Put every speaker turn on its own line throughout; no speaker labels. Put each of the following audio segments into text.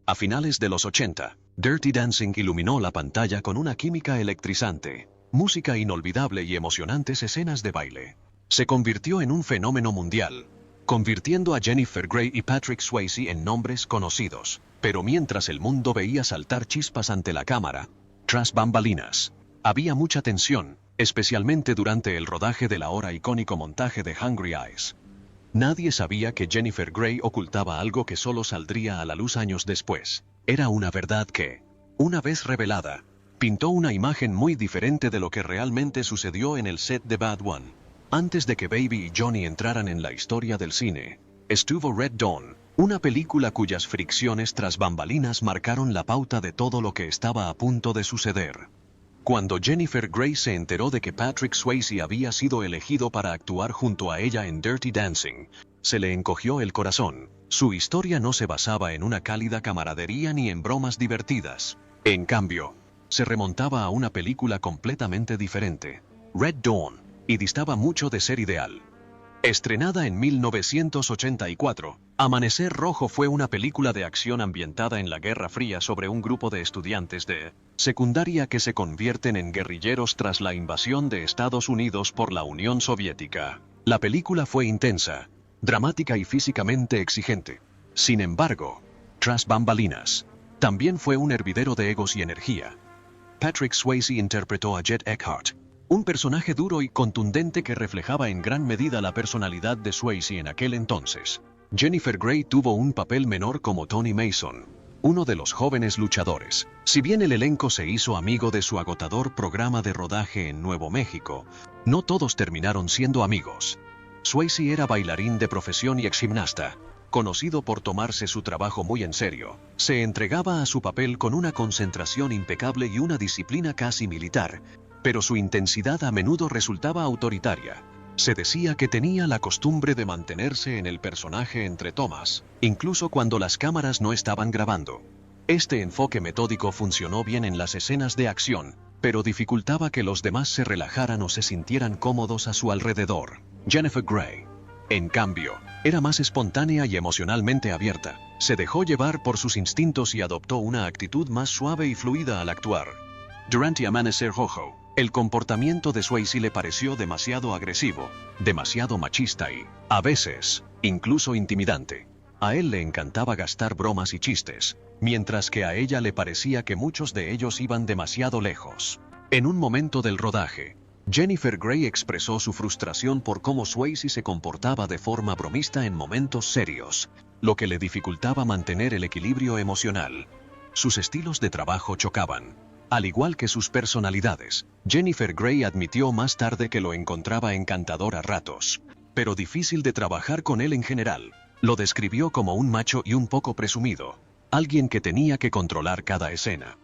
A finales de los 80, Dirty Dancing iluminó la pantalla con una química electrizante, música inolvidable y emocionantes escenas de baile. Se convirtió en un fenómeno mundial, convirtiendo a Jennifer Grey y Patrick Swayze en nombres conocidos. Pero mientras el mundo veía saltar chispas ante la cámara, tras bambalinas, había mucha tensión, especialmente durante el rodaje del ahora icónico montaje de Hungry Eyes. Nadie sabía que Jennifer Grey ocultaba algo que solo saldría a la luz años después. Era una verdad que, una vez revelada, pintó una imagen muy diferente de lo que realmente sucedió en el set de Bad One. Antes de que Baby y Johnny entraran en la historia del cine, estuvo Red Dawn, una película cuyas fricciones tras bambalinas marcaron la pauta de todo lo que estaba a punto de suceder. Cuando Jennifer Grey se enteró de que Patrick Swayze había sido elegido para actuar junto a ella en Dirty Dancing, se le encogió el corazón. Su historia no se basaba en una cálida camaradería ni en bromas divertidas. En cambio, se remontaba a una película completamente diferente, Red Dawn, y distaba mucho de ser ideal. Estrenada en 1984, Amanecer Rojo fue una película de acción ambientada en la Guerra Fría sobre un grupo de estudiantes de secundaria que se convierten en guerrilleros tras la invasión de Estados Unidos por la Unión Soviética. La película fue intensa, dramática y físicamente exigente. Sin embargo, tras bambalinas, también fue un hervidero de egos y energía. Patrick Swayze interpretó a Jet Eckhart, un personaje duro y contundente que reflejaba en gran medida la personalidad de Swayze en aquel entonces. Jennifer Grey tuvo un papel menor como Tony Mason, uno de los jóvenes luchadores. Si bien el elenco se hizo amigo de su agotador programa de rodaje en Nuevo México, no todos terminaron siendo amigos. Swayze era bailarín de profesión y exgimnasta, conocido por tomarse su trabajo muy en serio. Se entregaba a su papel con una concentración impecable y una disciplina casi militar, pero su intensidad a menudo resultaba autoritaria. Se decía que tenía la costumbre de mantenerse en el personaje entre tomas, incluso cuando las cámaras no estaban grabando. Este enfoque metódico funcionó bien en las escenas de acción, pero dificultaba que los demás se relajaran o se sintieran cómodos a su alrededor. Jennifer Grey, en cambio, era más espontánea y emocionalmente abierta. Se dejó llevar por sus instintos y adoptó una actitud más suave y fluida al actuar. Durante Amanecer Rojo, el comportamiento de Swayze le pareció demasiado agresivo, demasiado machista y, a veces, incluso intimidante. A él le encantaba gastar bromas y chistes, mientras que a ella le parecía que muchos de ellos iban demasiado lejos. En un momento del rodaje, Jennifer Grey expresó su frustración por cómo Swayze se comportaba de forma bromista en momentos serios, lo que le dificultaba mantener el equilibrio emocional. Sus estilos de trabajo chocaban, al igual que sus personalidades. Jennifer Grey admitió más tarde que lo encontraba encantador a ratos, pero difícil de trabajar con él en general. Lo describió como un macho y un poco presumido, alguien que tenía que controlar cada escena.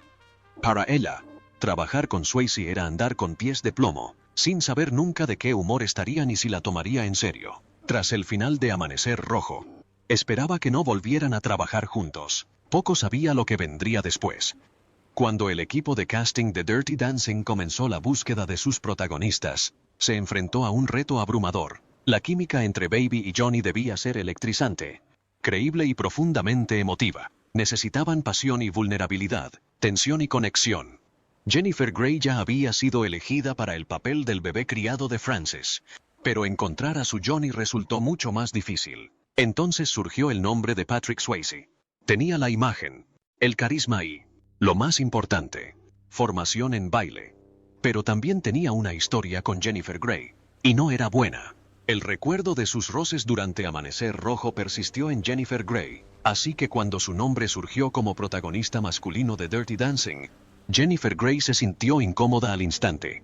Para ella, trabajar con Swayze era andar con pies de plomo, sin saber nunca de qué humor estaría ni si la tomaría en serio. Tras el final de Amanecer Rojo, esperaba que no volvieran a trabajar juntos. Poco sabía lo que vendría después. Cuando el equipo de casting de Dirty Dancing comenzó la búsqueda de sus protagonistas, se enfrentó a un reto abrumador. La química entre Baby y Johnny debía ser electrizante, creíble y profundamente emotiva. Necesitaban pasión y vulnerabilidad, tensión y conexión. Jennifer Grey ya había sido elegida para el papel del bebé criado de Frances, pero encontrar a su Johnny resultó mucho más difícil. Entonces surgió el nombre de Patrick Swayze. Tenía la imagen, el carisma y, lo más importante, formación en baile. Pero también tenía una historia con Jennifer Grey, y no era buena. El recuerdo de sus roces durante Amanecer Rojo persistió en Jennifer Grey, así que cuando su nombre surgió como protagonista masculino de Dirty Dancing, Jennifer Grey se sintió incómoda al instante.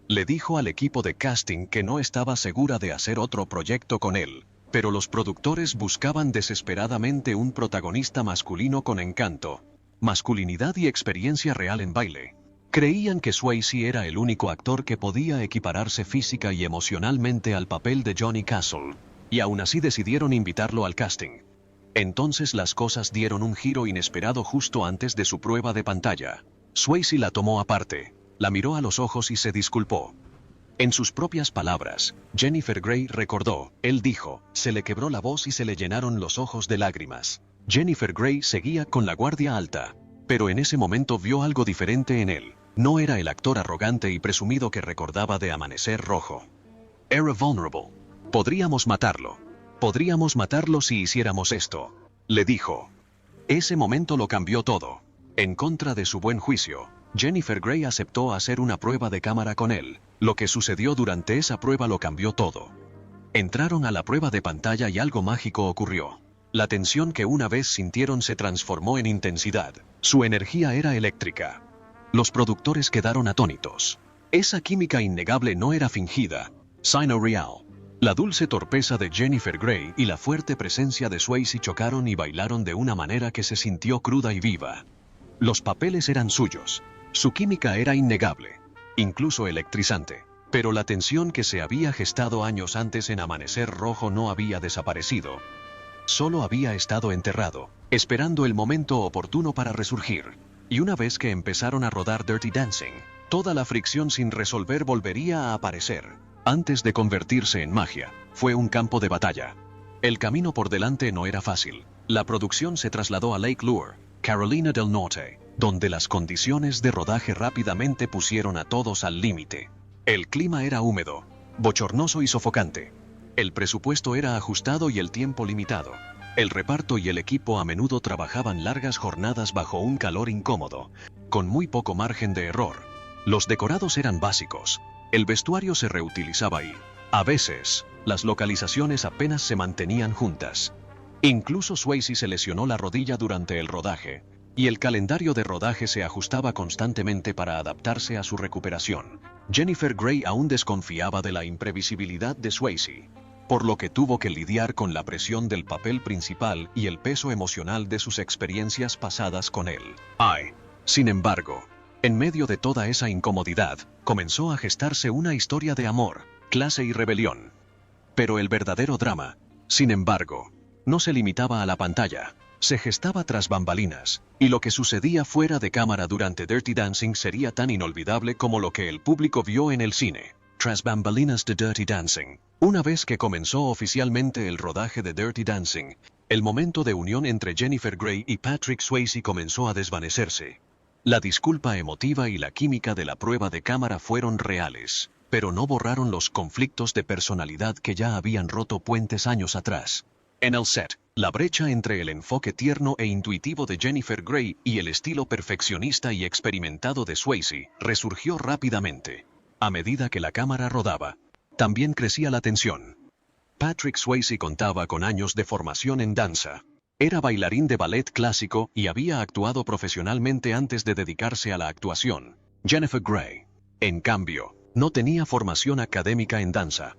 Le dijo al equipo de casting que no estaba segura de hacer otro proyecto con él, pero los productores buscaban desesperadamente un protagonista masculino con encanto, masculinidad y experiencia real en baile. Creían que Swayze era el único actor que podía equipararse física y emocionalmente al papel de Johnny Castle, y aún así decidieron invitarlo al casting. Entonces las cosas dieron un giro inesperado justo antes de su prueba de pantalla. Swayze la tomó aparte, la miró a los ojos y se disculpó. En sus propias palabras, Jennifer Grey recordó, él dijo, se le quebró la voz y se le llenaron los ojos de lágrimas. Jennifer Grey seguía con la guardia alta, pero en ese momento vio algo diferente en él. No era el actor arrogante y presumido que recordaba de Amanecer Rojo. Era vulnerable. Podríamos matarlo. Podríamos matarlo si hiciéramos esto, le dijo. Ese momento lo cambió todo. En contra de su buen juicio, Jennifer Grey aceptó hacer una prueba de cámara con él. Lo que sucedió durante esa prueba lo cambió todo. Entraron a la prueba de pantalla y algo mágico ocurrió. La tensión que una vez sintieron se transformó en intensidad. Su energía era eléctrica. Los productores quedaron atónitos. Esa química innegable no era fingida, sino real. La dulce torpeza de Jennifer Grey y la fuerte presencia de Swayze chocaron y bailaron de una manera que se sintió cruda y viva. Los papeles eran suyos. Su química era innegable, incluso electrizante. Pero la tensión que se había gestado años antes en Amanecer Rojo no había desaparecido. Solo había estado enterrado, esperando el momento oportuno para resurgir. Y una vez que empezaron a rodar Dirty Dancing, toda la fricción sin resolver volvería a aparecer. Antes de convertirse en magia, fue un campo de batalla. El camino por delante no era fácil. La producción se trasladó a Lake Lure, Carolina del Norte, donde las condiciones de rodaje rápidamente pusieron a todos al límite. El clima era húmedo, bochornoso y sofocante. El presupuesto era ajustado y el tiempo limitado. El reparto y el equipo a menudo trabajaban largas jornadas bajo un calor incómodo, con muy poco margen de error. Los decorados eran básicos. El vestuario se reutilizaba y, a veces, las localizaciones apenas se mantenían juntas. Incluso Swayze se lesionó la rodilla durante el rodaje, y el calendario de rodaje se ajustaba constantemente para adaptarse a su recuperación. Jennifer Grey aún desconfiaba de la imprevisibilidad de Swayze, por lo que tuvo que lidiar con la presión del papel principal y el peso emocional de sus experiencias pasadas con él. Sin embargo, en medio de toda esa incomodidad, comenzó a gestarse una historia de amor, clase y rebelión. Pero el verdadero drama, sin embargo, no se limitaba a la pantalla, se gestaba tras bambalinas, y lo que sucedía fuera de cámara durante Dirty Dancing sería tan inolvidable como lo que el público vio en el cine. Tras bambalinas de Dirty Dancing. Una vez que comenzó oficialmente el rodaje de Dirty Dancing, el momento de unión entre Jennifer Grey y Patrick Swayze comenzó a desvanecerse. La disculpa emotiva y la química de la prueba de cámara fueron reales, pero no borraron los conflictos de personalidad que ya habían roto puentes años atrás. En el set, la brecha entre el enfoque tierno e intuitivo de Jennifer Grey y el estilo perfeccionista y experimentado de Swayze resurgió rápidamente. A medida que la cámara rodaba, también crecía la tensión. Patrick Swayze contaba con años de formación en danza. Era bailarín de ballet clásico y había actuado profesionalmente antes de dedicarse a la actuación. Jennifer Grey, en cambio, no tenía formación académica en danza.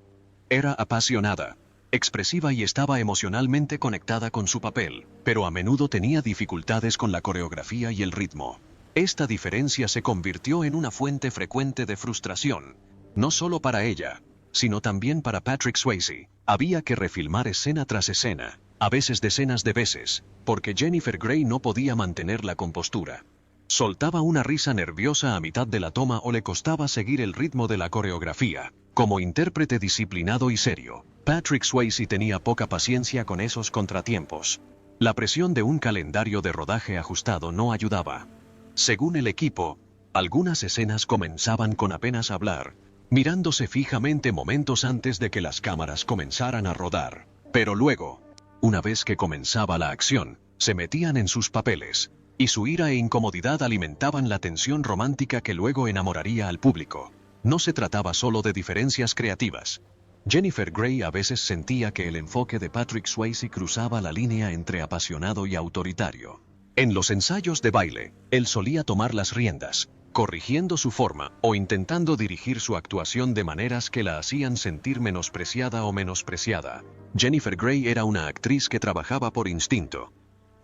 Era apasionada, expresiva y estaba emocionalmente conectada con su papel, pero a menudo tenía dificultades con la coreografía y el ritmo. Esta diferencia se convirtió en una fuente frecuente de frustración, no solo para ella, sino también para Patrick Swayze. Había que refilmar escena tras escena, a veces decenas de veces, porque Jennifer Grey no podía mantener la compostura. Soltaba una risa nerviosa a mitad de la toma o le costaba seguir el ritmo de la coreografía. Como intérprete disciplinado y serio, Patrick Swayze tenía poca paciencia con esos contratiempos. La presión de un calendario de rodaje ajustado no ayudaba. Según el equipo, algunas escenas comenzaban con apenas hablar, mirándose fijamente momentos antes de que las cámaras comenzaran a rodar. Pero luego, una vez que comenzaba la acción, se metían en sus papeles, y su ira e incomodidad alimentaban la tensión romántica que luego enamoraría al público. No se trataba solo de diferencias creativas. Jennifer Grey a veces sentía que el enfoque de Patrick Swayze cruzaba la línea entre apasionado y autoritario. En los ensayos de baile, él solía tomar las riendas, corrigiendo su forma o intentando dirigir su actuación de maneras que la hacían sentir menospreciada o menospreciada. Jennifer Grey era una actriz que trabajaba por instinto.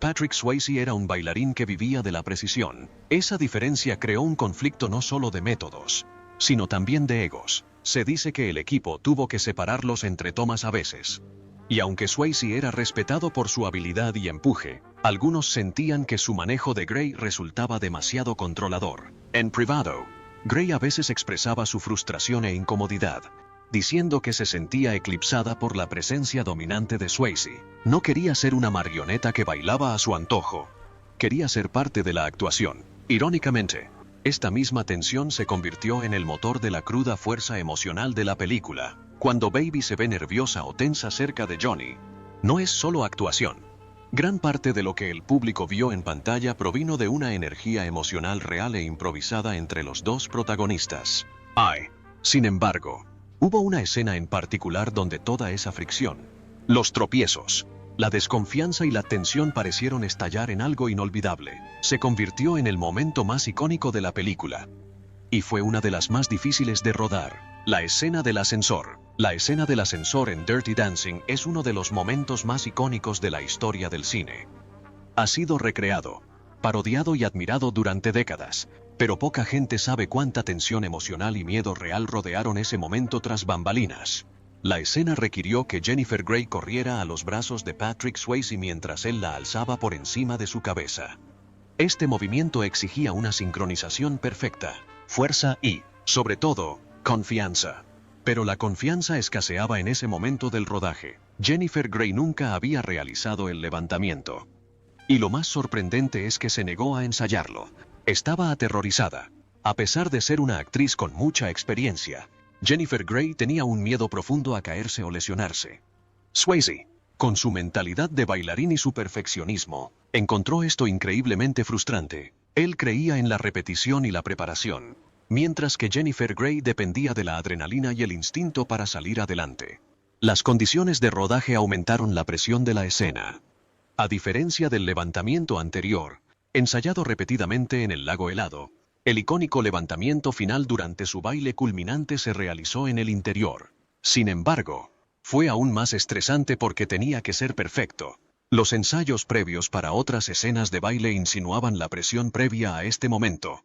Patrick Swayze era un bailarín que vivía de la precisión. Esa diferencia creó un conflicto no solo de métodos, sino también de egos. Se dice que el equipo tuvo que separarlos entre tomas a veces. Y aunque Swayze era respetado por su habilidad y empuje, algunos sentían que su manejo de Grey resultaba demasiado controlador. En privado, Grey a veces expresaba su frustración e incomodidad. diciendo que se sentía eclipsada por la presencia dominante de Swayze. No quería ser una marioneta que bailaba a su antojo. Quería ser parte de la actuación. Irónicamente, esta misma tensión se convirtió en el motor de la cruda fuerza emocional de la película. Cuando Baby se ve nerviosa o tensa cerca de Johnny, no es solo actuación. Gran parte de lo que el público vio en pantalla provino de una energía emocional real e improvisada entre los dos protagonistas. Sin embargo, hubo una escena en particular donde toda esa fricción, los tropiezos, la desconfianza y la tensión parecieron estallar en algo inolvidable. Se convirtió en el momento más icónico de la película. Y fue una de las más difíciles de rodar. La escena del ascensor. La escena del ascensor en Dirty Dancing es uno de los momentos más icónicos de la historia del cine. Ha sido recreado, parodiado y admirado durante décadas, pero poca gente sabe cuánta tensión emocional y miedo real rodearon ese momento tras bambalinas. La escena requirió que Jennifer Grey corriera a los brazos de Patrick Swayze mientras él la alzaba por encima de su cabeza. Este movimiento exigía una sincronización perfecta, fuerza y, sobre todo, confianza. Pero la confianza escaseaba en ese momento del rodaje. Jennifer Grey nunca había realizado el levantamiento. Y lo más sorprendente es que se negó a ensayarlo. Estaba aterrorizada. A pesar de ser una actriz con mucha experiencia, Jennifer Grey tenía un miedo profundo a caerse o lesionarse. Swayze, con su mentalidad de bailarín y su perfeccionismo, encontró esto increíblemente frustrante. Él creía en la repetición y la preparación, mientras que Jennifer Grey dependía de la adrenalina y el instinto para salir adelante. Las condiciones de rodaje aumentaron la presión de la escena. A diferencia del levantamiento anterior, ensayado repetidamente en el lago helado, el icónico levantamiento final durante su baile culminante se realizó en el interior. Sin embargo, fue aún más estresante porque tenía que ser perfecto. Los ensayos previos para otras escenas de baile insinuaban la presión previa a este momento.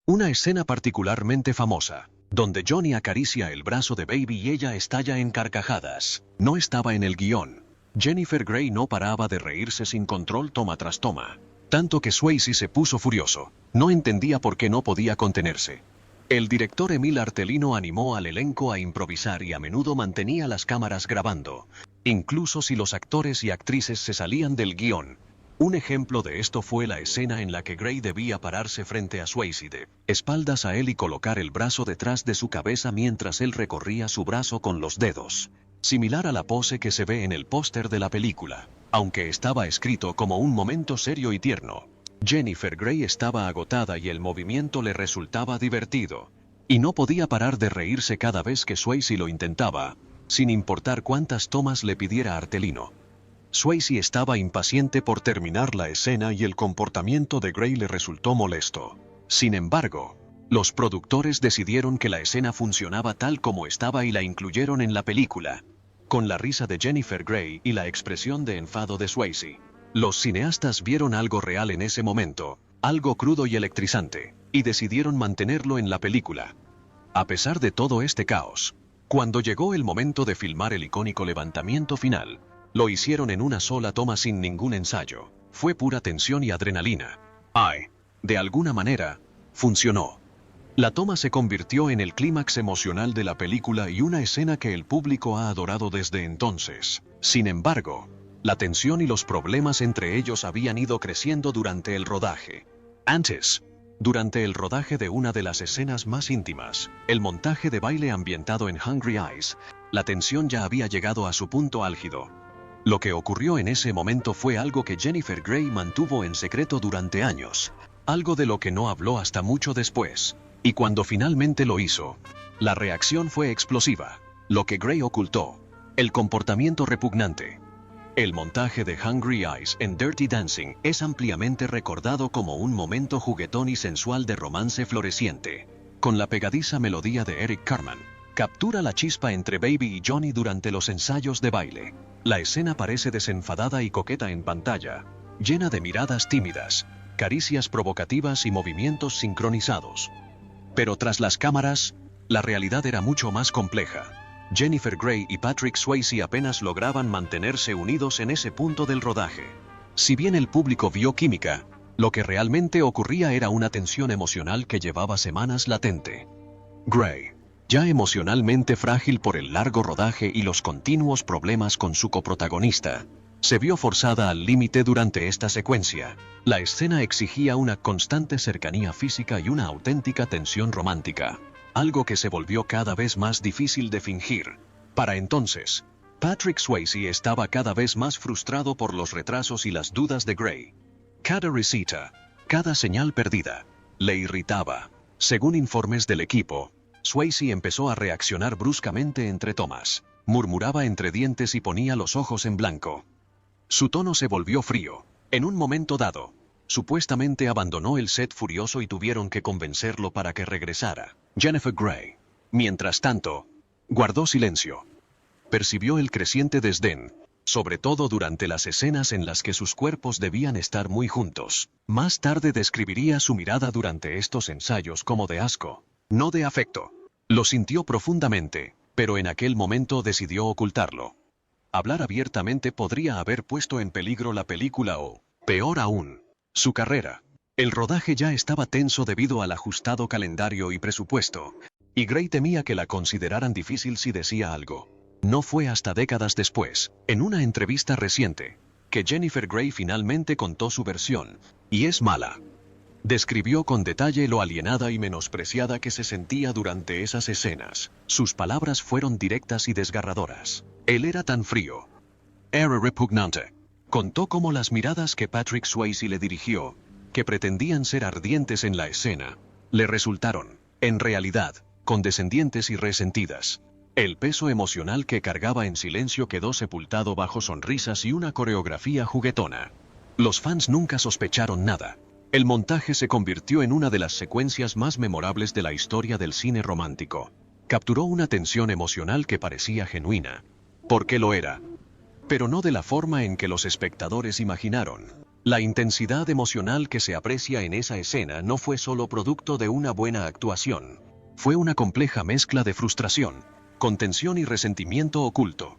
Una escena particularmente famosa, donde Johnny acaricia el brazo de Baby y ella estalla en carcajadas, no estaba en el guión. Jennifer Grey no paraba de reírse sin control toma tras toma. Tanto que Swayze se puso furioso. No entendía por qué no podía contenerse. El director Emil Artelino animó al elenco a improvisar y a menudo mantenía las cámaras grabando, incluso si los actores y actrices se salían del guión. Un ejemplo de esto fue la escena en la que Grey debía pararse frente a Swayze de espaldas a él y colocar el brazo detrás de su cabeza mientras él recorría su brazo con los dedos, similar a la pose que se ve en el póster de la película. Aunque estaba escrito como un momento serio y tierno, Jennifer Grey estaba agotada y el movimiento le resultaba divertido, y no podía parar de reírse cada vez que Swayze lo intentaba, sin importar cuántas tomas le pidiera Artelino. Swayze estaba impaciente por terminar la escena y el comportamiento de Grey le resultó molesto. Sin embargo, los productores decidieron que la escena funcionaba tal como estaba y la incluyeron en la película, con la risa de Jennifer Grey y la expresión de enfado de Swayze. Los cineastas vieron algo real en ese momento, algo crudo y electrizante, y decidieron mantenerlo en la película. A pesar de todo este caos, cuando llegó el momento de filmar el icónico levantamiento final, lo hicieron en una sola toma sin ningún ensayo. Fue pura tensión y adrenalina. De alguna manera, funcionó. La toma se convirtió en el clímax emocional de la película y una escena que el público ha adorado desde entonces. Sin embargo, la tensión y los problemas entre ellos habían ido creciendo durante el rodaje. Antes, durante el rodaje de una de las escenas más íntimas, el montaje de baile ambientado en Hungry Eyes, la tensión ya había llegado a su punto álgido. Lo que ocurrió en ese momento fue algo que Jennifer Grey mantuvo en secreto durante años, algo de lo que no habló hasta mucho después. Y cuando finalmente lo hizo, la reacción fue explosiva. Lo que Grey ocultó, el comportamiento repugnante. El montaje de Hungry Eyes en Dirty Dancing es ampliamente recordado como un momento juguetón y sensual de romance floreciente, con la pegadiza melodía de Eric Carman. Captura la chispa entre Baby y Johnny durante los ensayos de baile. La escena parece desenfadada y coqueta en pantalla, llena de miradas tímidas, caricias provocativas y movimientos sincronizados. Pero tras las cámaras, la realidad era mucho más compleja. Jennifer Grey y Patrick Swayze apenas lograban mantenerse unidos en ese punto del rodaje. Si bien el público vio química, lo que realmente ocurría era una tensión emocional que llevaba semanas latente. Grey, Ya emocionalmente frágil por el largo rodaje y los continuos problemas con su coprotagonista, se vio forzada al límite durante esta secuencia. La escena exigía una constante cercanía física y una auténtica tensión romántica, algo que se volvió cada vez más difícil de fingir. Para entonces, Patrick Swayze estaba cada vez más frustrado por los retrasos y las dudas de Gray. Cada risita, cada señal perdida, le irritaba. Según informes del equipo, Swayze empezó a reaccionar bruscamente entre tomas, murmuraba entre dientes y ponía los ojos en blanco. Su tono se volvió frío. En un momento dado, supuestamente abandonó el set furioso y tuvieron que convencerlo para que regresara. Jennifer Grey, mientras tanto, guardó silencio. Percibió el creciente desdén, sobre todo durante las escenas en las que sus cuerpos debían estar muy juntos. Más tarde describiría su mirada durante estos ensayos como de asco, no de afecto. Lo sintió profundamente, pero en aquel momento decidió ocultarlo. Hablar abiertamente podría haber puesto en peligro la película o, peor aún, su carrera. El rodaje ya estaba tenso debido al ajustado calendario y presupuesto, y Gray temía que la consideraran difícil si decía algo. No fue hasta décadas después, en una entrevista reciente, que Jennifer Grey finalmente contó su versión, y es mala. Describió con detalle lo alienada y menospreciada que se sentía durante esas escenas. Sus palabras fueron directas y desgarradoras. Él era tan frío. Era repugnante. Contó cómo las miradas que Patrick Swayze le dirigió, que pretendían ser ardientes en la escena, le resultaron, en realidad, condescendientes y resentidas. El peso emocional que cargaba en silencio quedó sepultado bajo sonrisas y una coreografía juguetona. Los fans nunca sospecharon nada. El montaje se convirtió en una de las secuencias más memorables de la historia del cine romántico. Capturó una tensión emocional que parecía genuina. Porque lo era. Pero no de la forma en que los espectadores imaginaron. La intensidad emocional que se aprecia en esa escena no fue solo producto de una buena actuación. Fue una compleja mezcla de frustración, contención y resentimiento oculto.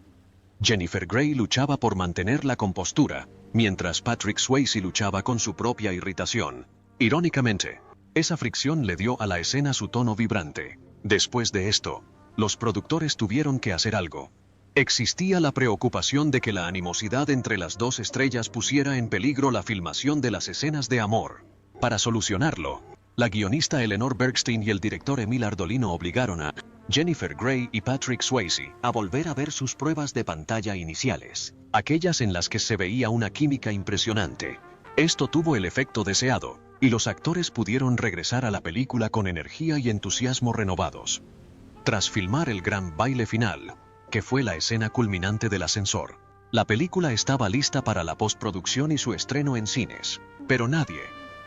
Jennifer Grey luchaba por mantener la compostura, mientras Patrick Swayze luchaba con su propia irritación. Irónicamente, esa fricción le dio a la escena su tono vibrante. Después de esto, los productores tuvieron que hacer algo. Existía la preocupación de que la animosidad entre las dos estrellas pusiera en peligro la filmación de las escenas de amor. Para solucionarlo, la guionista Eleanor Bergstein y el director Emil Ardolino obligaron a Jennifer Grey y Patrick Swayze a volver a ver sus pruebas de pantalla iniciales, aquellas en las que se veía una química impresionante. Esto tuvo el efecto deseado, y los actores pudieron regresar a la película con energía y entusiasmo renovados. Tras filmar el gran baile final, que fue la escena culminante del ascensor, la película estaba lista para la postproducción y su estreno en cines, pero nadie,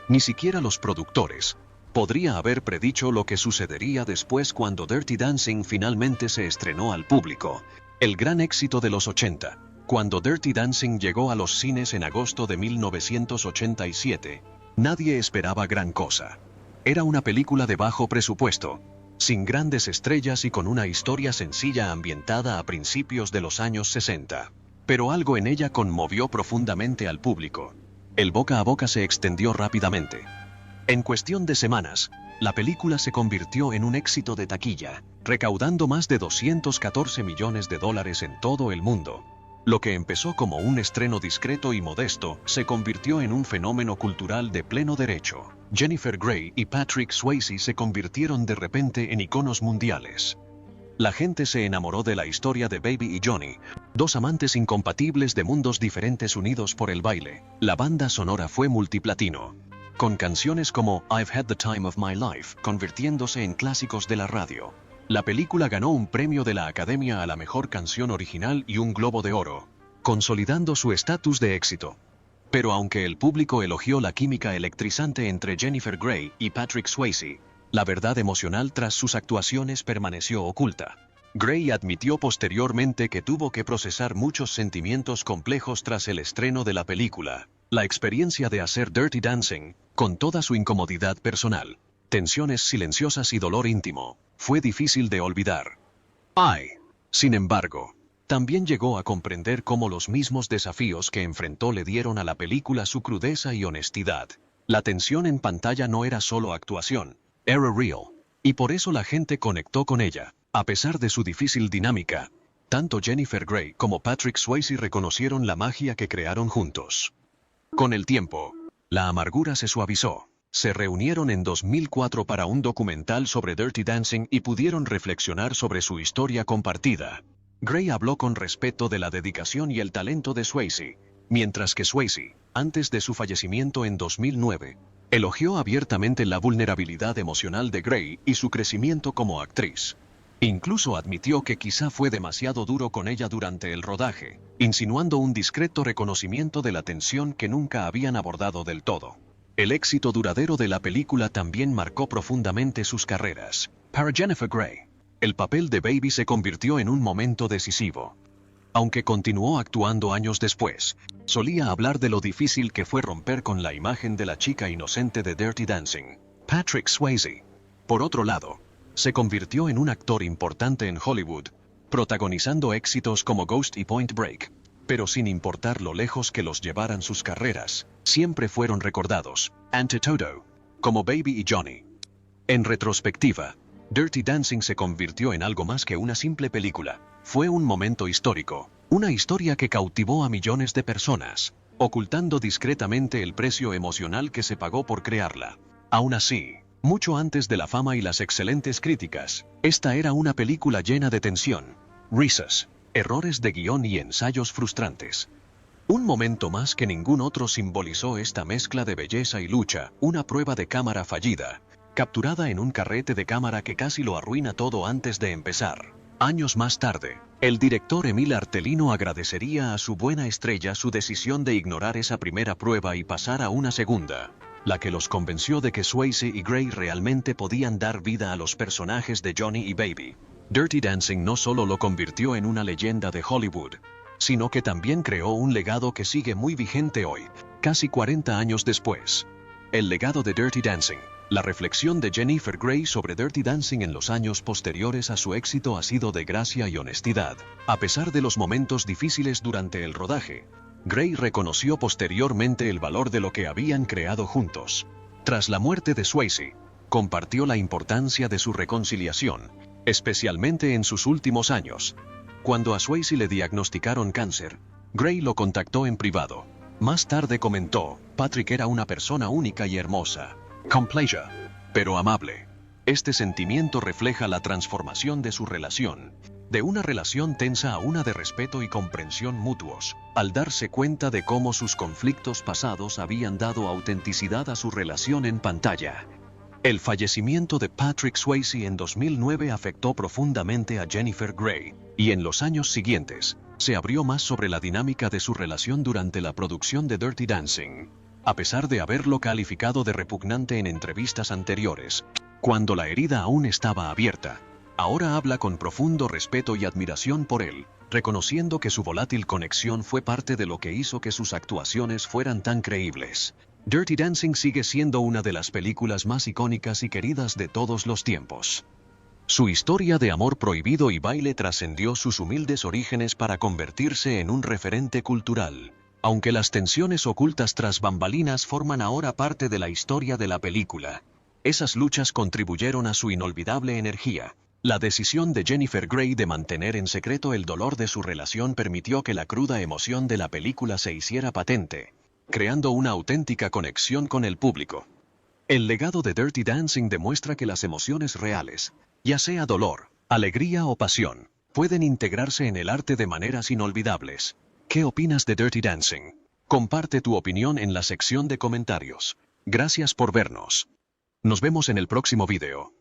ni siquiera los productores, podría haber predicho lo que sucedería después cuando Dirty Dancing finalmente se estrenó al público. El gran éxito de los 80, cuando Dirty Dancing llegó a los cines en agosto de 1987, nadie esperaba gran cosa. Era una película de bajo presupuesto, sin grandes estrellas y con una historia sencilla ambientada a principios de los años 60. Pero algo en ella conmovió profundamente al público. El boca a boca se extendió rápidamente. En cuestión de semanas, la película se convirtió en un éxito de taquilla, recaudando más de $214 millones en todo el mundo. Lo que empezó como un estreno discreto y modesto, se convirtió en un fenómeno cultural de pleno derecho. Jennifer Grey y Patrick Swayze se convirtieron de repente en iconos mundiales. La gente se enamoró de la historia de Baby y Johnny, dos amantes incompatibles de mundos diferentes unidos por el baile. La banda sonora fue multiplatino, con canciones como I've Had the Time of My Life, convirtiéndose en clásicos de la radio. La película ganó un premio de la Academia a la mejor canción original y un Globo de Oro, consolidando su estatus de éxito. Pero aunque el público elogió la química electrizante entre Jennifer Grey y Patrick Swayze, la verdad emocional tras sus actuaciones permaneció oculta. Grey admitió posteriormente que tuvo que procesar muchos sentimientos complejos tras el estreno de la película. La experiencia de hacer Dirty Dancing, con toda su incomodidad personal, tensiones silenciosas y dolor íntimo, fue difícil de olvidar. Sin embargo, también llegó a comprender cómo los mismos desafíos que enfrentó le dieron a la película su crudeza y honestidad. La tensión en pantalla no era solo actuación, era real. Y por eso la gente conectó con ella. A pesar de su difícil dinámica, tanto Jennifer Grey como Patrick Swayze reconocieron la magia que crearon juntos. Con el tiempo, la amargura se suavizó. Se reunieron en 2004 para un documental sobre Dirty Dancing y pudieron reflexionar sobre su historia compartida. Grey habló con respeto de la dedicación y el talento de Swayze, mientras que Swayze, antes de su fallecimiento en 2009, elogió abiertamente la vulnerabilidad emocional de Grey y su crecimiento como actriz. Incluso admitió que quizá fue demasiado duro con ella durante el rodaje, insinuando un discreto reconocimiento de la tensión que nunca habían abordado del todo. El éxito duradero de la película también marcó profundamente sus carreras. Para Jennifer Grey, el papel de Baby se convirtió en un momento decisivo. Aunque continuó actuando años después, solía hablar de lo difícil que fue romper con la imagen de la chica inocente de Dirty Dancing. Patrick Swayze, por otro lado, se convirtió en un actor importante en Hollywood, protagonizando éxitos como Ghost y Point Break. Pero sin importar lo lejos que los llevaran sus carreras, siempre fueron recordados, ante todo, como Baby y Johnny. En retrospectiva, Dirty Dancing se convirtió en algo más que una simple película. Fue un momento histórico, una historia que cautivó a millones de personas, ocultando discretamente el precio emocional que se pagó por crearla. Aún así, mucho antes de la fama y las excelentes críticas, esta era una película llena de tensión, risas, errores de guión y ensayos frustrantes. Un momento más que ningún otro simbolizó esta mezcla de belleza y lucha, una prueba de cámara fallida, capturada en un carrete de cámara que casi lo arruina todo antes de empezar. Años más tarde, el director Emil Artelino agradecería a su buena estrella su decisión de ignorar esa primera prueba y pasar a una segunda, la que los convenció de que Swayze y Grey realmente podían dar vida a los personajes de Johnny y Baby. Dirty Dancing no solo lo convirtió en una leyenda de Hollywood, sino que también creó un legado que sigue muy vigente hoy, casi 40 años después. El legado de Dirty Dancing. La reflexión de Jennifer Grey sobre Dirty Dancing en los años posteriores a su éxito ha sido de gracia y honestidad. A pesar de los momentos difíciles durante el rodaje, Grey reconoció posteriormente el valor de lo que habían creado juntos. Tras la muerte de Swayze, compartió la importancia de su reconciliación, especialmente en sus últimos años. Cuando a Swayze le diagnosticaron cáncer, Grey lo contactó en privado. Más tarde comentó, Patrick era una persona única y hermosa, compleja, pero amable. Este sentimiento refleja la transformación de su relación, de una relación tensa a una de respeto y comprensión mutuos, al darse cuenta de cómo sus conflictos pasados habían dado autenticidad a su relación en pantalla. El fallecimiento de Patrick Swayze en 2009 afectó profundamente a Jennifer Grey, y en los años siguientes, se abrió más sobre la dinámica de su relación durante la producción de Dirty Dancing. A pesar de haberlo calificado de repugnante en entrevistas anteriores, cuando la herida aún estaba abierta, ahora habla con profundo respeto y admiración por él, reconociendo que su volátil conexión fue parte de lo que hizo que sus actuaciones fueran tan creíbles. Dirty Dancing sigue siendo una de las películas más icónicas y queridas de todos los tiempos. Su historia de amor prohibido y baile trascendió sus humildes orígenes para convertirse en un referente cultural. Aunque las tensiones ocultas tras bambalinas forman ahora parte de la historia de la película, esas luchas contribuyeron a su inolvidable energía. La decisión de Jennifer Grey de mantener en secreto el dolor de su relación permitió que la cruda emoción de la película se hiciera patente, creando una auténtica conexión con el público. El legado de Dirty Dancing demuestra que las emociones reales, ya sea dolor, alegría o pasión, pueden integrarse en el arte de maneras inolvidables. ¿Qué opinas de Dirty Dancing? Comparte tu opinión en la sección de comentarios. Gracias por vernos. Nos vemos en el próximo video.